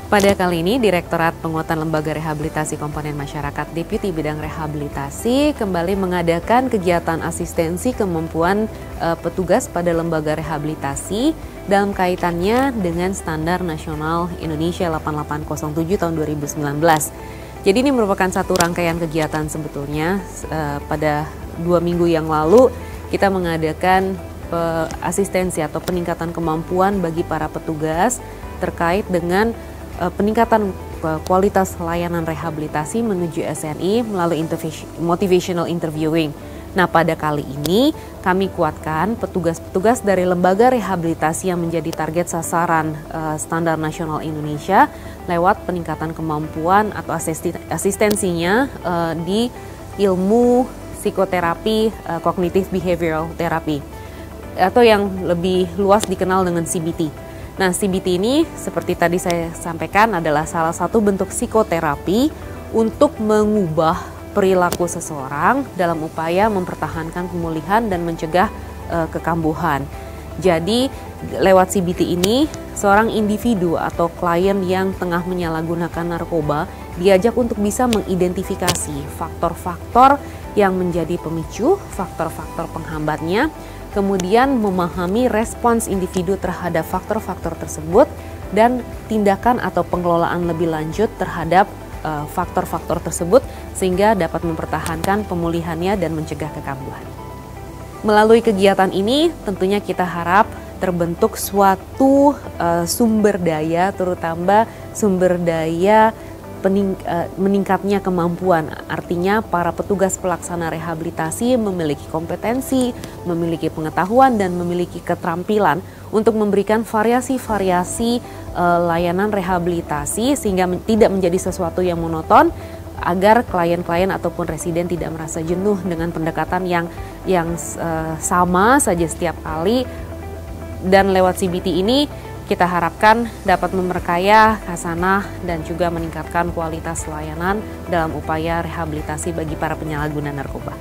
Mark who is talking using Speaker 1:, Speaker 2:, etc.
Speaker 1: Pada kali ini, Direktorat Penguatan Lembaga Rehabilitasi Komponen Masyarakat Deputi Bidang Rehabilitasi kembali mengadakan kegiatan asistensi kemampuan petugas pada lembaga rehabilitasi dalam kaitannya dengan Standar Nasional Indonesia 8807 tahun 2019. Jadi ini merupakan satu rangkaian kegiatan sebetulnya. Pada 2 minggu yang lalu kita mengadakan asistensi atau peningkatan kemampuan bagi para petugas terkait dengan peningkatan kualitas layanan rehabilitasi menuju SNI melalui motivational interviewing. Nah, pada kali ini kami kuatkan petugas-petugas dari lembaga rehabilitasi yang menjadi target sasaran Standar Nasional Indonesia lewat peningkatan kemampuan atau asistensinya di ilmu psikoterapi, cognitive behavioral therapy, atau yang lebih luas dikenal dengan CBT. Nah, CBT ini seperti tadi saya sampaikan adalah salah satu bentuk psikoterapi untuk mengubah perilaku seseorang dalam upaya mempertahankan pemulihan dan mencegah kekambuhan. Jadi, lewat CBT ini, seorang individu atau klien yang tengah menyalahgunakan narkoba diajak untuk bisa mengidentifikasi faktor-faktor yang menjadi pemicu, faktor-faktor penghambatnya, kemudian memahami respons individu terhadap faktor-faktor tersebut dan tindakan atau pengelolaan lebih lanjut terhadap faktor-faktor tersebut sehingga dapat mempertahankan pemulihannya dan mencegah kekambuhan. Melalui kegiatan ini tentunya kita harap terbentuk suatu sumber daya, terutama sumber daya meningkatnya kemampuan. Artinya para petugas pelaksana rehabilitasi memiliki kompetensi, memiliki pengetahuan dan memiliki keterampilan untuk memberikan variasi-variasi layanan rehabilitasi sehingga tidak menjadi sesuatu yang monoton, agar klien-klien ataupun residen tidak merasa jenuh dengan pendekatan yang sama saja setiap kali. Dan lewat CBT ini kita harapkan dapat memperkaya khasanah dan juga meningkatkan kualitas layanan dalam upaya rehabilitasi bagi para penyalahguna narkoba.